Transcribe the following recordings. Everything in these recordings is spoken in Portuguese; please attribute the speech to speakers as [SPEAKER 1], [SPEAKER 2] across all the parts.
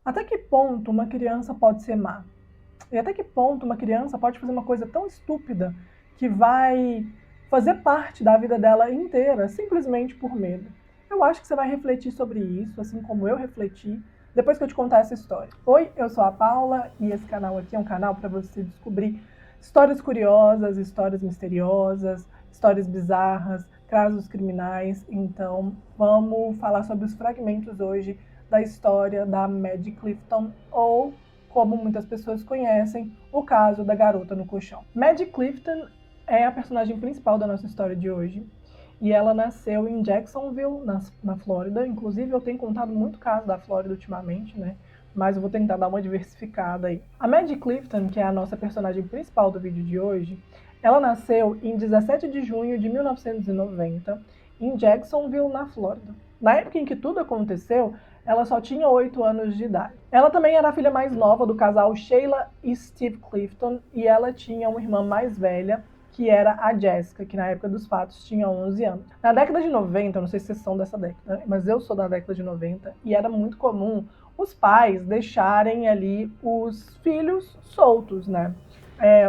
[SPEAKER 1] Até que ponto uma criança pode ser má? E até que ponto uma criança pode fazer uma coisa tão estúpida que vai fazer parte da vida dela inteira, simplesmente por medo? Eu acho que você vai refletir sobre isso, assim como eu refleti, depois que eu te contar essa história. Oi, eu sou a Paula e esse canal aqui é um canal para você descobrir histórias curiosas, histórias misteriosas, histórias bizarras, casos criminais. Então, vamos falar sobre os fragmentos hoje da história da Maddie Clifton, ou como muitas pessoas conhecem, o caso da garota no colchão. Maddie Clifton é a personagem principal da nossa história de hoje. E ela nasceu em Jacksonville, na Flórida. Inclusive, eu tenho contado muito caso da Flórida ultimamente, né? Mas eu vou tentar dar uma diversificada aí. A Maddie Clifton, que é a nossa personagem principal do vídeo de hoje, ela nasceu em 17 de junho de 1990, em Jacksonville, na Flórida. Na época em que tudo aconteceu, ela só tinha 8 anos de idade. Ela também era a filha mais nova do casal Sheila e Steve Clifton, e ela tinha uma irmã mais velha, que era a Jessica, que na época dos fatos tinha 11 anos. Na década de 90, não sei se vocês são dessa década, mas eu sou da década de 90, e era muito comum os pais deixarem ali os filhos soltos, né?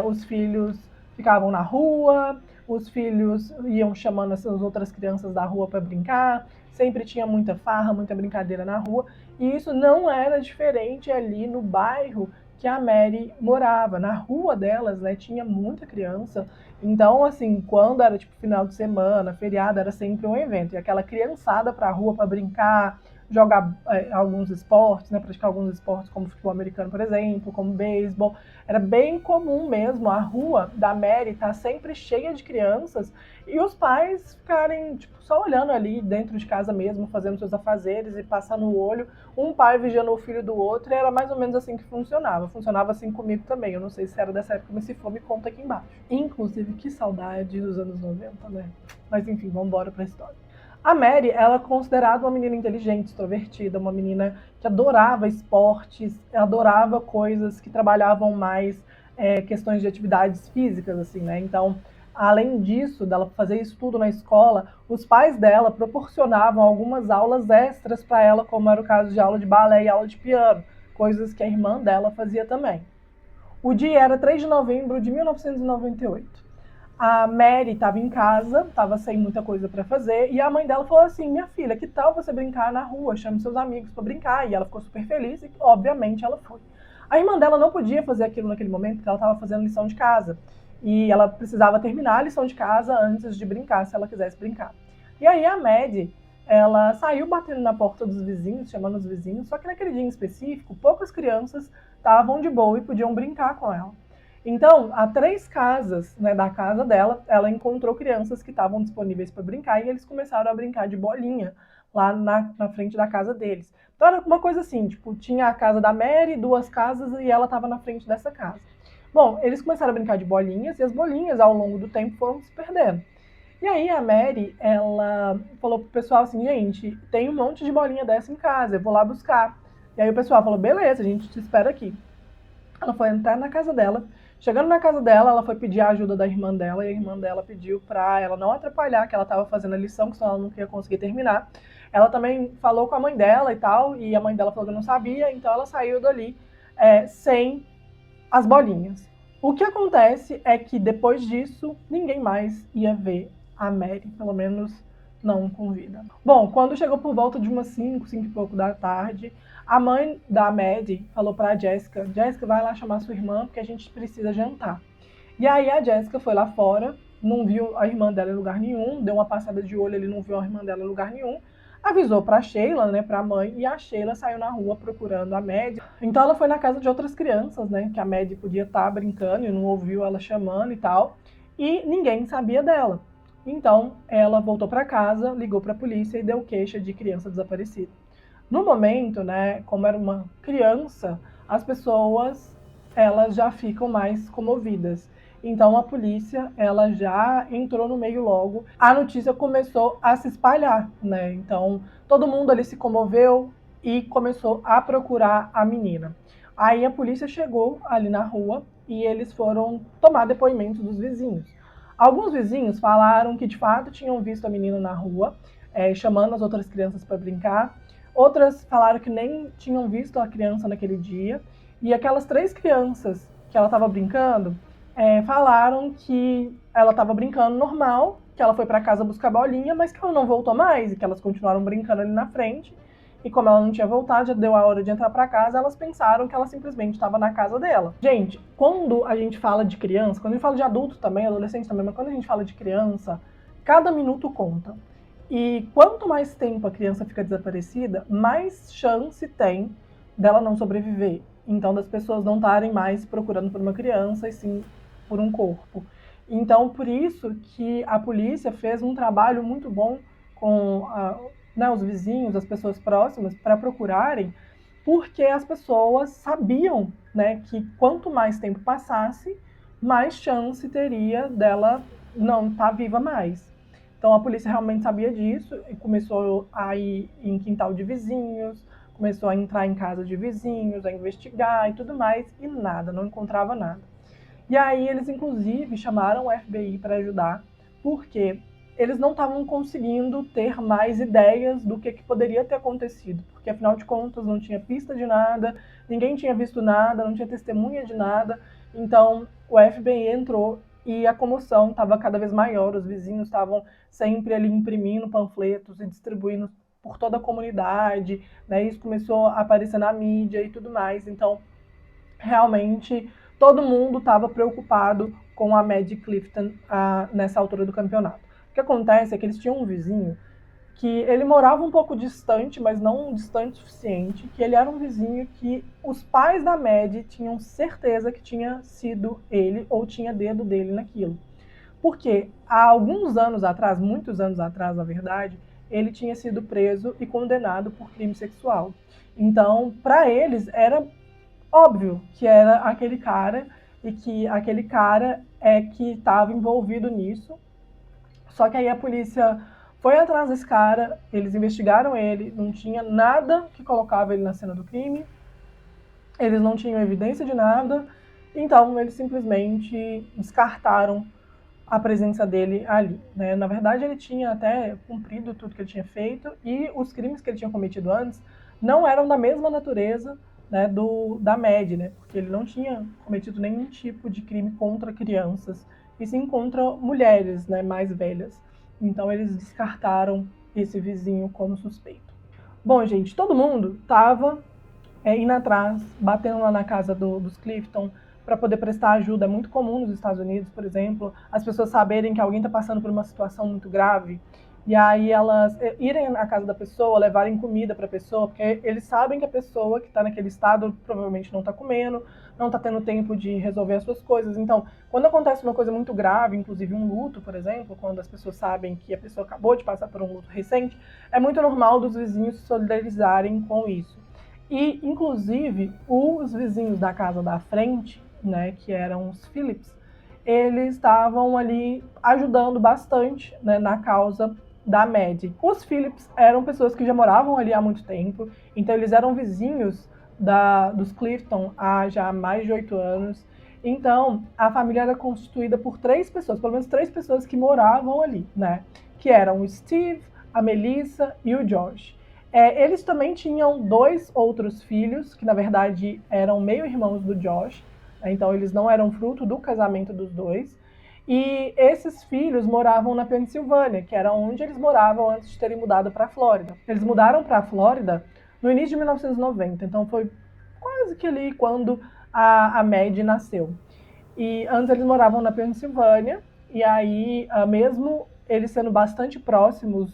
[SPEAKER 1] Os filhos ficavam na rua, os filhos iam chamando as outras crianças da rua para brincar, sempre tinha muita farra, muita brincadeira na rua, e isso não era diferente ali no bairro que a Mary morava. Na rua delas, né, tinha muita criança, então, assim, quando era tipo final de semana, feriado, era sempre um evento, e aquela criançada pra rua para brincar, jogar alguns esportes, né, praticar alguns esportes como futebol americano, por exemplo, como beisebol. Era bem comum mesmo a rua da Mary estar sempre cheia de crianças e os pais ficarem tipo, só olhando ali dentro de casa mesmo, fazendo seus afazeres e passando o olho, um pai vigiando o filho do outro, e era mais ou menos assim que funcionava. Funcionava assim comigo também, eu não sei se era dessa época, mas se for, me conta aqui embaixo. Inclusive, que saudade dos anos 90, né? Mas enfim, vamos embora pra história. A Mary, ela é considerada uma menina inteligente, extrovertida, uma menina que adorava esportes, adorava coisas que trabalhavam mais questões de atividades físicas, assim, né? Então, além disso, dela fazer isso tudo na escola, os pais dela proporcionavam algumas aulas extras para ela, como era o caso de aula de balé e aula de piano, coisas que a irmã dela fazia também. O dia era 3 de novembro de 1998. A Mary estava em casa, estava sem muita coisa para fazer, e a mãe dela falou assim: minha filha, que tal você brincar na rua? Chame seus amigos para brincar. E ela ficou super feliz e, obviamente, ela foi. A irmã dela não podia fazer aquilo naquele momento, porque ela estava fazendo lição de casa. E ela precisava terminar a lição de casa antes de brincar, se ela quisesse brincar. E aí a Maddie, ela saiu batendo na porta dos vizinhos, chamando os vizinhos, só que naquele dia em específico, poucas crianças estavam de boa e podiam brincar com ela. Então, a 3 casas, né, da casa dela, ela encontrou crianças que estavam disponíveis para brincar e eles começaram a brincar de bolinha lá na frente da casa deles. Então era uma coisa assim, tipo, tinha a casa da Mary, 2 casas e ela estava na frente dessa casa. Bom, eles começaram a brincar de bolinhas e as bolinhas ao longo do tempo foram se perdendo. E aí a Mary, ela falou pro pessoal assim, gente, tem um monte de bolinha dessa em casa, eu vou lá buscar. E aí o pessoal falou, beleza, a gente te espera aqui. Ela foi entrar na casa dela. Chegando na casa dela, ela foi pedir a ajuda da irmã dela, e a irmã dela pediu pra ela não atrapalhar, que ela estava fazendo a lição, que senão ela não ia conseguir terminar. Ela também falou com a mãe dela e tal, e a mãe dela falou que não sabia, então ela saiu dali sem as bolinhas. O que acontece é que depois disso, ninguém mais ia ver a Mary, pelo menos não com vida. Bom, quando chegou por volta de umas 5 e pouco da tarde, a mãe da Maddie falou pra Jessica, Jessica, vai lá chamar sua irmã porque a gente precisa jantar. E aí a Jessica foi lá fora, não viu a irmã dela em lugar nenhum, deu uma passada de olho, ele não viu a irmã dela em lugar nenhum, avisou pra Sheila, né, pra mãe, e a Sheila saiu na rua procurando a Maddie. Então ela foi na casa de outras crianças, né, que a Maddie podia estar brincando e não ouviu ela chamando e tal, e ninguém sabia dela. Então ela voltou pra casa, ligou pra polícia e deu queixa de criança desaparecida. No momento, né, como era uma criança, as pessoas elas já ficam mais comovidas. Então a polícia ela já entrou no meio logo. A notícia começou a se espalhar, né? Então todo mundo ali se comoveu e começou a procurar a menina. Aí a polícia chegou ali na rua e eles foram tomar depoimentos dos vizinhos. Alguns vizinhos falaram que de fato tinham visto a menina na rua, chamando as outras crianças para brincar. Outras falaram que nem tinham visto a criança naquele dia. E aquelas 3 crianças que ela estava brincando, falaram que ela estava brincando normal, que ela foi para casa buscar bolinha, mas que ela não voltou mais e que elas continuaram brincando ali na frente. E como ela não tinha voltado, já deu a hora de entrar para casa, elas pensaram que ela simplesmente estava na casa dela. Gente, quando a gente fala de criança, quando a gente fala de adulto também, adolescente também, mas quando a gente fala de criança, cada minuto conta. E quanto mais tempo a criança fica desaparecida, mais chance tem dela não sobreviver. Então, das pessoas não estarem mais procurando por uma criança, e sim por um corpo. Então, por isso que a polícia fez um trabalho muito bom com os vizinhos, as pessoas próximas, para procurarem, porque as pessoas sabiam, né, que quanto mais tempo passasse, mais chance teria dela não estar viva mais. Então a polícia realmente sabia disso e começou a ir em quintal de vizinhos, começou a entrar em casa de vizinhos, a investigar e tudo mais, e nada, não encontrava nada. E aí eles, inclusive, chamaram o FBI para ajudar, porque eles não estavam conseguindo ter mais ideias do que poderia ter acontecido, porque afinal de contas não tinha pista de nada, ninguém tinha visto nada, não tinha testemunha de nada. Então o FBI entrou e a comoção estava cada vez maior, os vizinhos estavam sempre ali imprimindo panfletos e distribuindo por toda a comunidade, né? Isso começou a aparecer na mídia e tudo mais. Então realmente todo mundo estava preocupado com a Maddie Clifton nessa altura do campeonato. O que acontece é que eles tinham um vizinho que ele morava um pouco distante, mas não distante o suficiente, que ele era um vizinho que os pais da Maddie tinham certeza que tinha sido ele ou tinha dedo dele naquilo. Porque há alguns anos atrás, muitos anos atrás, na verdade, ele tinha sido preso e condenado por crime sexual. Então, para eles, era óbvio que era aquele cara e que aquele cara é que estava envolvido nisso. Só que aí a polícia foi atrás desse cara, eles investigaram ele, não tinha nada que colocava ele na cena do crime, eles não tinham evidência de nada, então eles simplesmente descartaram a presença dele ali, né? Na verdade, ele tinha até cumprido tudo que ele tinha feito e os crimes que ele tinha cometido antes não eram da mesma natureza, né, da Maddie, né? Porque ele não tinha cometido nenhum tipo de crime contra crianças, e sim contra mulheres, né, mais velhas. Então eles descartaram esse vizinho como suspeito. Bom, gente, todo mundo tava indo atrás, batendo lá na casa dos Clifton para poder prestar ajuda. É muito comum nos Estados Unidos, por exemplo, as pessoas saberem que alguém está passando por uma situação muito grave e aí elas irem na casa da pessoa, levarem comida para a pessoa, porque eles sabem que a pessoa que está naquele estado provavelmente não está comendo, não está tendo tempo de resolver as suas coisas. Então, quando acontece uma coisa muito grave, inclusive um luto, por exemplo, quando as pessoas sabem que a pessoa acabou de passar por um luto recente, é muito normal dos vizinhos se solidarizarem com isso. E, inclusive, os vizinhos da casa da frente, né, que eram os Phillips, eles estavam ali ajudando bastante, né, na causa da Maddie. Os Phillips eram pessoas que já moravam ali há muito tempo, então eles eram vizinhos dos Clifton há já mais de 8 anos. Então, a família era constituída por 3 pessoas, pelo menos 3 pessoas que moravam ali, né? Que eram o Steve, a Melissa e o Josh. Eles também tinham 2 outros filhos, que na verdade eram meio-irmãos do Josh, né? Então eles não eram fruto do casamento dos dois. E esses filhos moravam na Pensilvânia, que era onde eles moravam antes de terem mudado para a Flórida. Eles mudaram para a Flórida no início de 1990, então foi quase que ali quando a Maddie nasceu. E antes eles moravam na Pensilvânia, e aí, mesmo eles sendo bastante próximos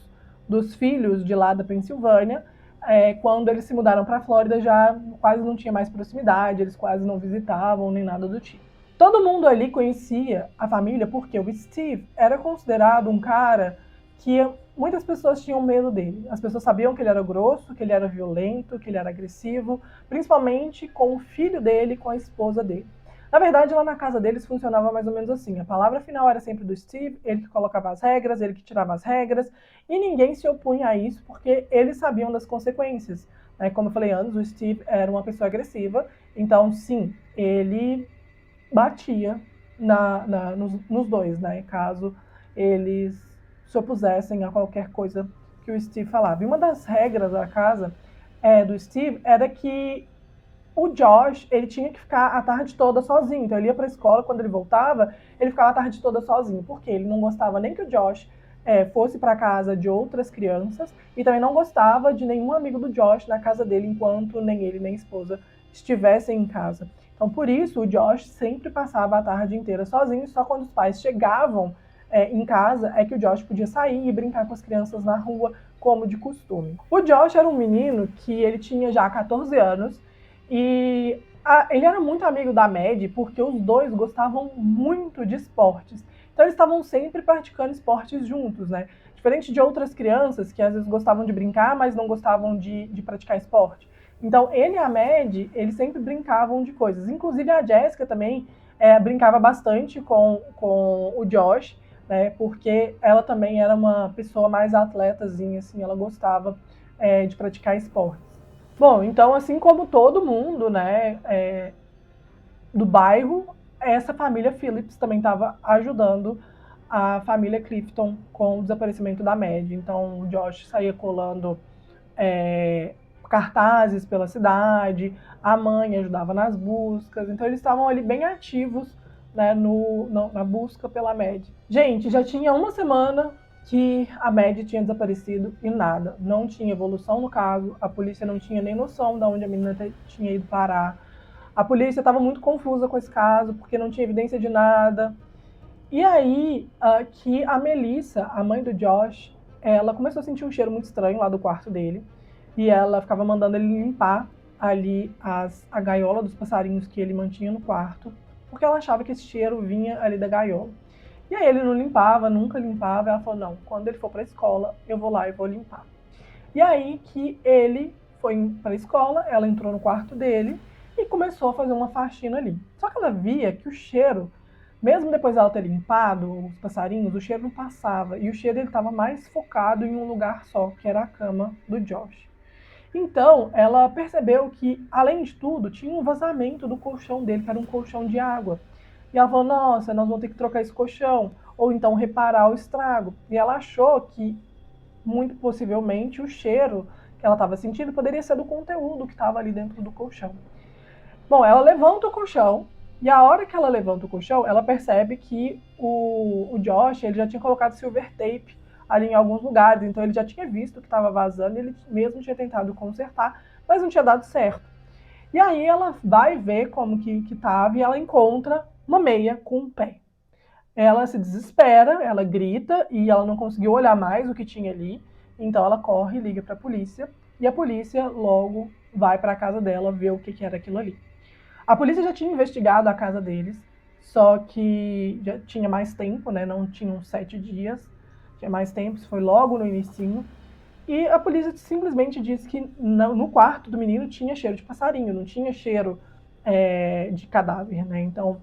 [SPEAKER 1] dos filhos de lá da Pensilvânia, quando eles se mudaram para a Flórida já quase não tinha mais proximidade, eles quase não visitavam nem nada do tipo. Todo mundo ali conhecia a família porque o Steve era considerado um cara que muitas pessoas tinham medo dele. As pessoas sabiam que ele era grosso, que ele era violento, que ele era agressivo, principalmente com o filho dele, com a esposa dele. Na verdade, lá na casa deles funcionava mais ou menos assim. A palavra final era sempre do Steve, ele que colocava as regras, ele que tirava as regras, e ninguém se opunha a isso porque eles sabiam das consequências. Né? Como eu falei antes, o Steve era uma pessoa agressiva, então sim, ele batia nos dois, né? Caso eles se opusessem a qualquer coisa que o Steve falava. E uma das regras da casa do Steve era que o Josh, ele tinha que ficar a tarde toda sozinho. Então ele ia pra escola, quando ele voltava, ele ficava a tarde toda sozinho. Porque ele não gostava nem que o Josh fosse para casa de outras crianças e também não gostava de nenhum amigo do Josh na casa dele enquanto nem ele nem a esposa estivessem em casa. Então por isso o Josh sempre passava a tarde inteira sozinho, só quando os pais chegavam em casa é que o Josh podia sair e brincar com as crianças na rua, como de costume. O Josh era um menino que ele tinha já 14 anos e ele era muito amigo da Maddie porque os dois gostavam muito de esportes. Então eles estavam sempre praticando esportes juntos, né? Diferente de outras crianças que às vezes gostavam de brincar, mas não gostavam de praticar esporte. Então ele e a Maddie, eles sempre brincavam de coisas. Inclusive a Jessica também brincava bastante com o Josh, né? Porque ela também era uma pessoa mais atletazinha, assim, ela gostava de praticar esportes. Bom, então assim como todo mundo, né, do bairro, essa família Phillips também estava ajudando a família Clifton com o desaparecimento da Maddie. Então o Josh saía colando cartazes pela cidade, a mãe ajudava nas buscas, então eles estavam ali bem ativos, né, na busca pela Maddie. Gente, já tinha uma semana que a Maddie tinha desaparecido e nada, não tinha evolução no caso, a polícia não tinha nem noção de onde a menina tinha ido parar. A polícia estava muito confusa com esse caso, porque não tinha evidência de nada. E aí que a Melissa, a mãe do Josh, ela começou a sentir um cheiro muito estranho lá do quarto dele. E ela ficava mandando ele limpar ali a gaiola dos passarinhos que ele mantinha no quarto, porque ela achava que esse cheiro vinha ali da gaiola. E aí ele não limpava, nunca limpava. Ela falou, não, quando ele for para a escola, eu vou lá e vou limpar. E aí que ele foi para a escola, ela entrou no quarto dele e começou a fazer uma faxina ali. Só que ela via que o cheiro, mesmo depois dela ter limpado os passarinhos, o cheiro não passava. E o cheiro estava mais focado em um lugar só, que era a cama do Josh. Então, ela percebeu que, além de tudo, tinha um vazamento do colchão dele, que era um colchão de água. E ela falou, nossa, nós vamos ter que trocar esse colchão, ou então reparar o estrago. E ela achou que, muito possivelmente, o cheiro que ela estava sentindo poderia ser do conteúdo que estava ali dentro do colchão. Bom, ela levanta o colchão, e a hora que ela levanta o colchão, ela percebe que o Josh ele já tinha colocado silver tape ali em alguns lugares, então ele já tinha visto que estava vazando, e ele mesmo tinha tentado consertar, mas não tinha dado certo. E aí ela vai ver como que estava e ela encontra uma meia com um pé. Ela se desespera, ela grita e ela não conseguiu olhar mais o que tinha ali, então ela corre e liga para a polícia, e a polícia logo vai para a casa dela ver o que era aquilo ali. A polícia já tinha investigado a casa deles, só que já tinha mais tempo, né? Não tinham 7 dias, tinha mais tempo, isso foi logo no inicinho. E a polícia simplesmente disse que no quarto do menino tinha cheiro de passarinho, não tinha cheiro de cadáver, né? Então,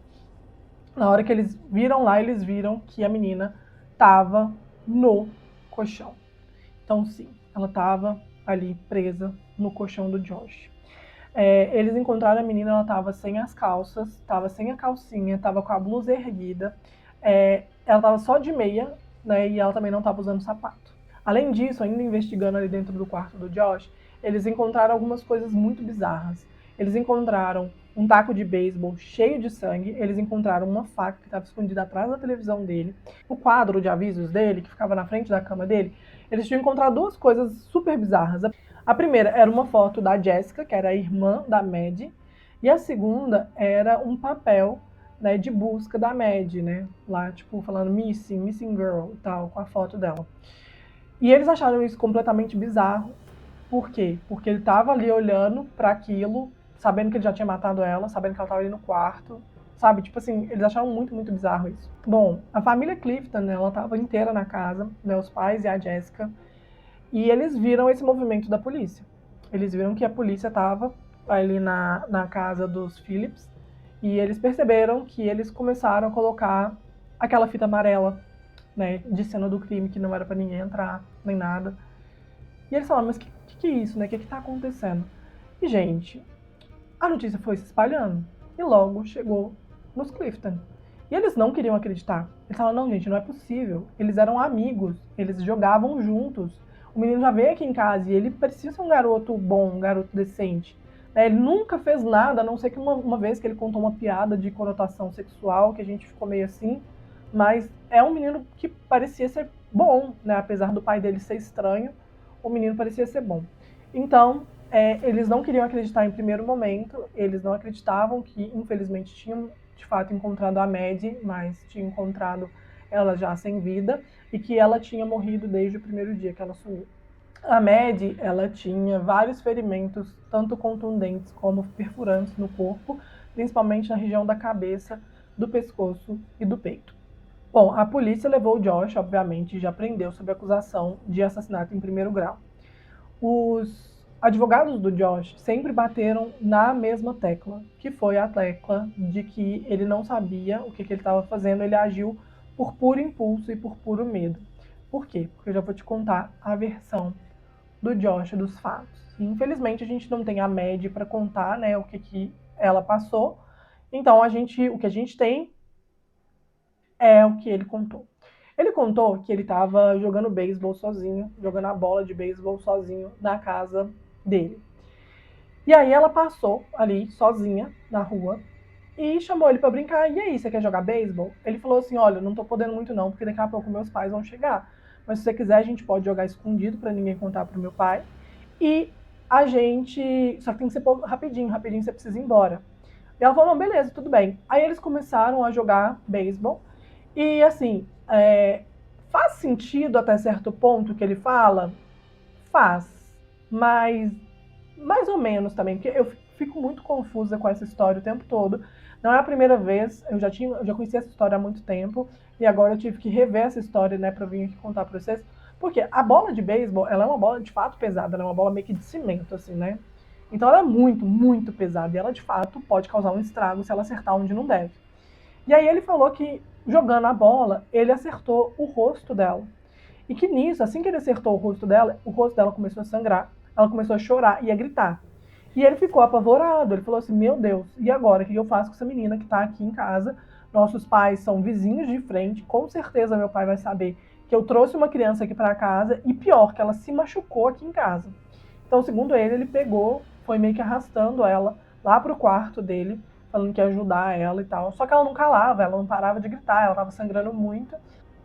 [SPEAKER 1] na hora que eles viram lá, eles viram que a menina estava no colchão. Então, sim, ela estava ali presa no colchão do Josh. Eles encontraram a menina, ela estava sem as calças, estava sem a calcinha, estava com a blusa erguida, ela estava só de meia, né, e ela também não estava usando sapato. Além disso, ainda investigando ali dentro do quarto do Josh, eles encontraram algumas coisas muito bizarras. Eles encontraram um taco de beisebol cheio de sangue, eles encontraram uma faca que estava escondida atrás da televisão dele, o quadro de avisos dele, que ficava na frente da cama dele. Eles tinham encontrado duas coisas super bizarras. A primeira era uma foto da Jessica, que era a irmã da Maddie, e a segunda era um papel, né, de busca da Maddie, né, lá, tipo, falando missing girl e tal, com a foto dela. E eles acharam isso completamente bizarro. Por quê? Porque ele estava ali olhando para aquilo, sabendo que ele já tinha matado ela, sabendo que ela estava ali no quarto, sabe? Tipo assim, eles acharam muito, muito bizarro isso. Bom, a família Clifton, né, ela estava inteira na casa, né, os pais e a Jessica, e eles viram esse movimento da polícia. Eles viram que a polícia estava ali na casa dos Phillips, e eles perceberam que eles começaram a colocar aquela fita amarela, né, de cena do crime, que não era para ninguém entrar, nem nada. E eles falaram, mas que é isso, né? O que tá acontecendo? E, gente, a notícia foi se espalhando. E logo chegou nos Clifton. E eles não queriam acreditar. Eles falaram, não, gente, não é possível. Eles eram amigos. Eles jogavam juntos. O menino já veio aqui em casa e ele precisa ser um garoto bom, um garoto decente. Ele nunca fez nada, a não ser que uma vez que ele contou uma piada de conotação sexual, que a gente ficou meio assim, mas é um menino que parecia ser bom, né? Apesar do pai dele ser estranho, o menino parecia ser bom. Então, eles não queriam acreditar em primeiro momento, eles não acreditavam que, infelizmente, tinham de fato encontrado a Maddie, mas tinham encontrado ela já sem vida, e que ela tinha morrido desde o primeiro dia que ela sumiu. A Maddie, ela tinha vários ferimentos, tanto contundentes como perfurantes no corpo, principalmente na região da cabeça, do pescoço e do peito. Bom, a polícia levou o Josh, obviamente, e já prendeu sob acusação de assassinato em primeiro grau. Os advogados do Josh sempre bateram na mesma tecla, que foi a tecla de que ele não sabia o que ele estava fazendo, ele agiu por puro impulso e por puro medo. Por quê? Porque eu já vou te contar a versão do Josh dos fatos. E, infelizmente, a gente não tem a Maddie para contar, né, o que ela passou. Então, o que a gente tem é o que ele contou. Ele contou que ele estava jogando beisebol sozinho, jogando a bola de beisebol sozinho na casa dele. E aí ela passou ali sozinha na rua e chamou ele para brincar. E aí, você quer jogar beisebol? Ele falou assim: olha, não tô podendo muito não, porque daqui a pouco meus pais vão chegar. Mas se você quiser, a gente pode jogar escondido para ninguém contar pro meu pai. E a gente. Só que tem que ser rapidinho, rapidinho você precisa ir embora. E ela falou: não, beleza, tudo bem. Aí eles começaram a jogar beisebol. E assim, faz sentido até certo ponto que ele fala? Faz. Mas mais ou menos também, porque eu fico muito confusa com essa história o tempo todo. Não é a primeira vez, eu já conhecia essa história há muito tempo, e agora eu tive que rever essa história, né, pra vir aqui contar pra vocês. Porque a bola de beisebol, ela é uma bola de fato pesada, ela é uma bola meio que de cimento, assim, né? Então ela é muito, muito pesada, e ela de fato pode causar um estrago se ela acertar onde não deve. E aí ele falou que, jogando a bola, ele acertou o rosto dela. E que nisso, assim que ele acertou o rosto dela começou a sangrar, ela começou a chorar e a gritar. E ele ficou apavorado, ele falou assim, meu Deus, e agora, o que eu faço com essa menina que tá aqui em casa? Nossos pais são vizinhos de frente, com certeza meu pai vai saber que eu trouxe uma criança aqui para casa, e pior, que ela se machucou aqui em casa. Então, segundo ele pegou, foi meio que arrastando ela lá pro quarto dele, falando que ia ajudar ela e tal. Só que ela não calava, ela não parava de gritar, ela tava sangrando muito.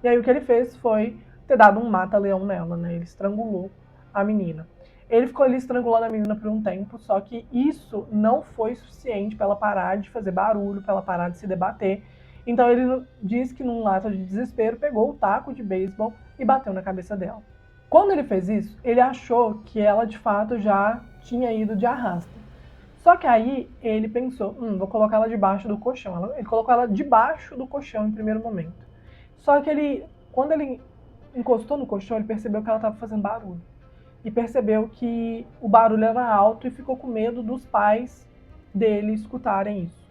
[SPEAKER 1] E aí o que ele fez foi ter dado um mata-leão nela, né? Ele estrangulou a menina. Ele ficou ali estrangulando a menina por um tempo, só que isso não foi suficiente para ela parar de fazer barulho, para ela parar de se debater. Então ele diz que num ato de desespero pegou o taco de beisebol e bateu na cabeça dela. Quando ele fez isso, ele achou que ela de fato já tinha ido de arrasta. Só que aí ele pensou, vou colocar ela debaixo do colchão. Ele colocou ela debaixo do colchão em primeiro momento. Só que quando ele encostou no colchão, ele percebeu que ela estava fazendo barulho. E percebeu que o barulho era alto e ficou com medo dos pais dele escutarem isso.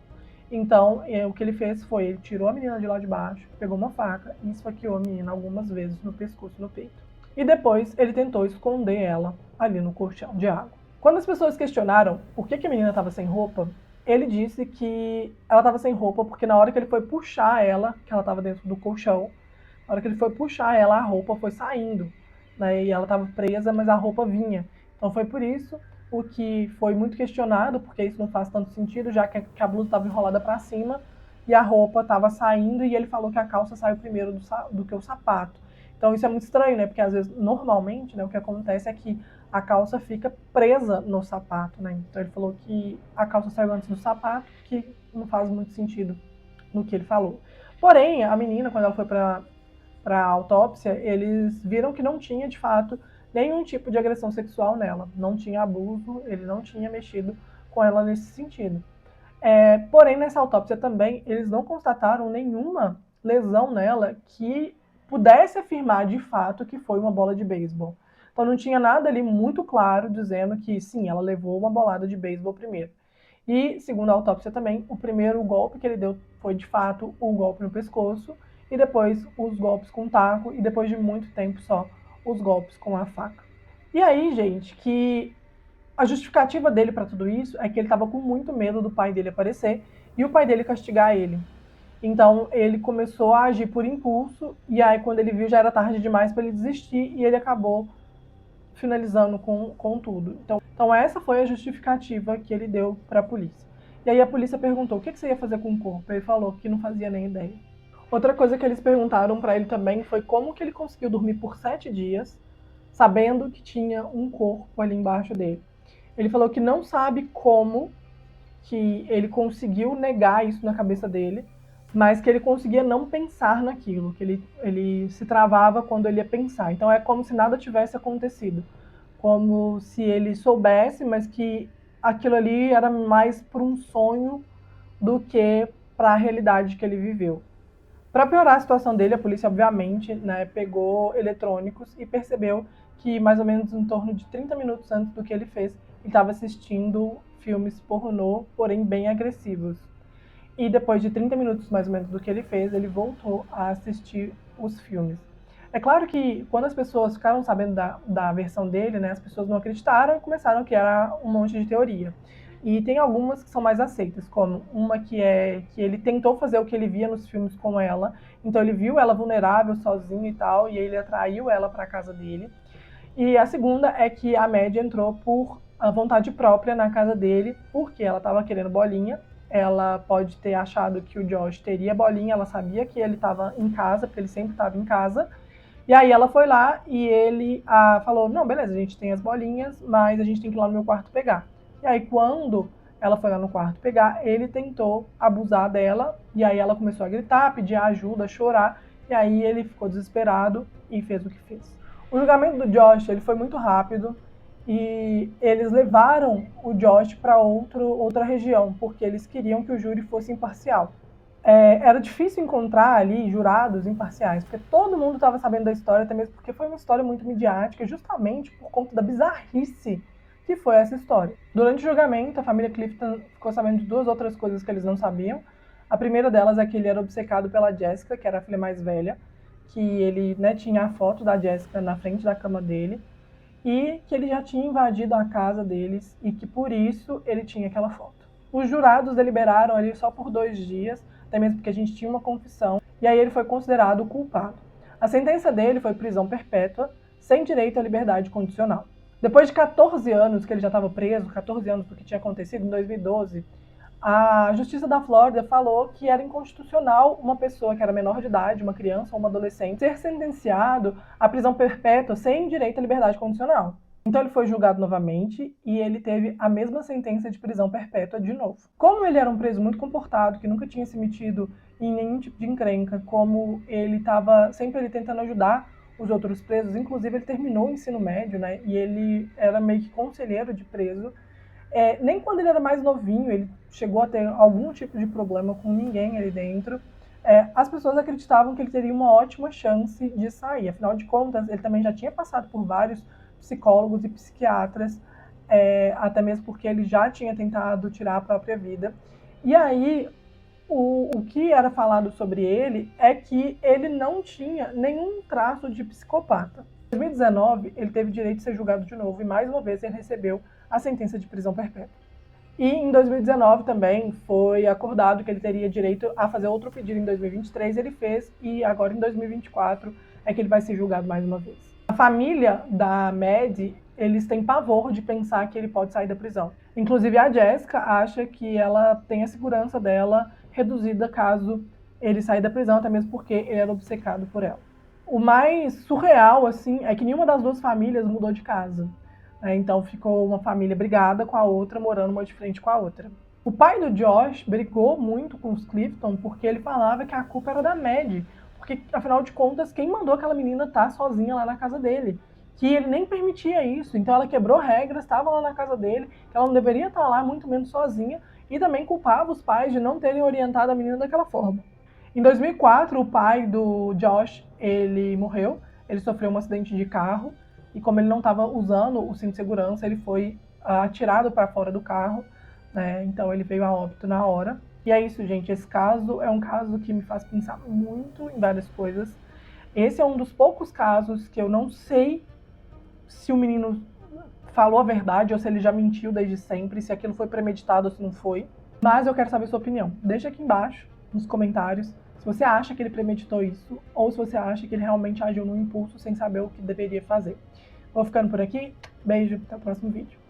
[SPEAKER 1] Então, o que ele fez foi, ele tirou a menina de lá de baixo, pegou uma faca e esfaqueou a menina algumas vezes no pescoço e no peito. E depois ele tentou esconder ela ali no colchão de água. Quando as pessoas questionaram por que a menina estava sem roupa, ele disse que ela estava sem roupa porque na hora que ele foi puxar ela, que ela estava dentro do colchão, na hora que ele foi puxar ela, a roupa foi saindo, né? E ela estava presa, mas a roupa vinha. Então foi por isso o que foi muito questionado, porque isso não faz tanto sentido, já que a blusa estava enrolada para cima e a roupa estava saindo, e ele falou que a calça saiu primeiro do que o sapato. Então isso é muito estranho, né? Porque às vezes, normalmente, né, o que acontece é que a calça fica presa no sapato, né? Então ele falou que a calça saiu antes do sapato, que não faz muito sentido no que ele falou. Porém, a menina, quando ela foi para a autópsia, eles viram que não tinha, de fato, nenhum tipo de agressão sexual nela. Não tinha abuso, ele não tinha mexido com ela nesse sentido. Porém, nessa autópsia também, eles não constataram nenhuma lesão nela que pudesse afirmar, de fato, que foi uma bola de beisebol. Então não tinha nada ali muito claro dizendo que, sim, ela levou uma bolada de beisebol primeiro. E, segundo a autópsia também, o primeiro golpe que ele deu foi, de fato, o golpe no pescoço, e depois os golpes com taco, e depois de muito tempo só, os golpes com a faca. E aí, gente, que a justificativa dele para tudo isso é que ele estava com muito medo do pai dele aparecer e o pai dele castigar ele. Então ele começou a agir por impulso, e aí quando ele viu já era tarde demais para ele desistir, e ele acabou finalizando com tudo. Então essa foi a justificativa que ele deu para a polícia. E aí a polícia perguntou: o que você ia fazer com o corpo? Ele falou que não fazia nem ideia. Outra coisa que eles perguntaram para ele também foi como que ele conseguiu dormir por 7 dias, sabendo que tinha um corpo ali embaixo dele. Ele falou que não sabe como que ele conseguiu negar isso na cabeça dele, mas que ele conseguia não pensar naquilo, que ele se travava quando ele ia pensar. Então é como se nada tivesse acontecido, como se ele soubesse, mas que aquilo ali era mais por um sonho do que para a realidade que ele viveu. Para piorar a situação dele, a polícia, obviamente, né, pegou eletrônicos e percebeu que mais ou menos em torno de 30 minutos antes do que ele fez, ele estava assistindo filmes pornô, porém bem agressivos. E depois de 30 minutos mais ou menos do que ele fez, ele voltou a assistir os filmes. É claro que quando as pessoas ficaram sabendo da versão dele, né, as pessoas não acreditaram e começaram que era um monte de teoria. E tem algumas que são mais aceitas, como uma que é que ele tentou fazer o que ele via nos filmes com ela, então ele viu ela vulnerável, sozinha e tal, e ele atraiu ela para a casa dele. E a segunda é que a Maddie entrou por vontade própria na casa dele, porque ela estava querendo bolinha. Ela pode ter achado que o Josh teria bolinha, ela sabia que ele estava em casa, porque ele sempre estava em casa. E aí ela foi lá e ele falou: não, beleza, a gente tem as bolinhas, mas a gente tem que ir lá no meu quarto pegar. E aí quando ela foi lá no quarto pegar, ele tentou abusar dela, e aí ela começou a gritar, pedir ajuda, chorar, e aí ele ficou desesperado e fez o que fez. O julgamento do Josh ele foi muito rápido, e eles levaram o Josh para outra região, porque eles queriam que o júri fosse imparcial. Era difícil encontrar ali jurados imparciais, porque todo mundo estava sabendo da história, até mesmo porque foi uma história muito midiática, justamente por conta da bizarrice que foi essa história. Durante o julgamento, a família Clifton ficou sabendo de 2 outras coisas que eles não sabiam. A primeira delas é que ele era obcecado pela Jessica, que era a filha mais velha, que ele, né, tinha a foto da Jessica na frente da cama dele, e que ele já tinha invadido a casa deles e que por isso ele tinha aquela foto. Os jurados deliberaram ali só por 2 dias, até mesmo porque a gente tinha uma confissão, e aí ele foi considerado culpado. A sentença dele foi prisão perpétua, sem direito à liberdade condicional. Depois de 14 anos que ele já estava preso, 14 anos do que tinha acontecido em 2012, a Justiça da Flórida falou que era inconstitucional uma pessoa que era menor de idade, uma criança ou uma adolescente, ser sentenciado à prisão perpétua sem direito à liberdade condicional. Então ele foi julgado novamente e ele teve a mesma sentença de prisão perpétua de novo. Como ele era um preso muito comportado, que nunca tinha se metido em nenhum tipo de encrenca, como ele estava sempre ele tentando ajudar os outros presos, inclusive ele terminou o ensino médio, né? E ele era meio que conselheiro de preso. Nem quando ele era mais novinho ele chegou a ter algum tipo de problema com ninguém ali dentro. As pessoas acreditavam que ele teria uma ótima chance de sair. Afinal de contas, ele também já tinha passado por vários psicólogos e psiquiatras, até mesmo porque ele já tinha tentado tirar a própria vida. E aí, o que era falado sobre ele é que ele não tinha nenhum traço de psicopata. Em 2019, ele teve direito de ser julgado de novo e mais uma vez ele recebeu a sentença de prisão perpétua. E em 2019 também foi acordado que ele teria direito a fazer outro pedido em 2023, ele fez, e agora em 2024 é que ele vai ser julgado mais uma vez. A família da Maddie, eles têm pavor de pensar que ele pode sair da prisão. Inclusive a Jessica acha que ela tem a segurança dela reduzida caso ele sair da prisão, até mesmo porque ele era obcecado por ela. O mais surreal, assim, é que nenhuma das 2 famílias mudou de casa. Então ficou uma família brigada com a outra, morando uma de frente com a outra. O pai do Josh brigou muito com os Clifton porque ele falava que a culpa era da Maddie, porque afinal de contas quem mandou aquela menina estar sozinha lá na casa dele? Que ele nem permitia isso, então ela quebrou regras, estava lá na casa dele, que ela não deveria estar lá, muito menos sozinha, e também culpava os pais de não terem orientado a menina daquela forma. Em 2004, o pai do Josh, ele morreu, ele sofreu um acidente de carro, e como ele não estava usando o cinto de segurança, ele foi atirado para fora do carro, né? Então ele veio a óbito na hora. E é isso, gente. Esse caso é um caso que me faz pensar muito em várias coisas. Esse é um dos poucos casos que eu não sei se o menino falou a verdade ou se ele já mentiu desde sempre, se aquilo foi premeditado ou se não foi. Mas eu quero saber a sua opinião. Deixa aqui embaixo, nos comentários, se você acha que ele premeditou isso ou se você acha que ele realmente agiu no impulso sem saber o que deveria fazer. Vou ficando por aqui. Beijo, até o próximo vídeo.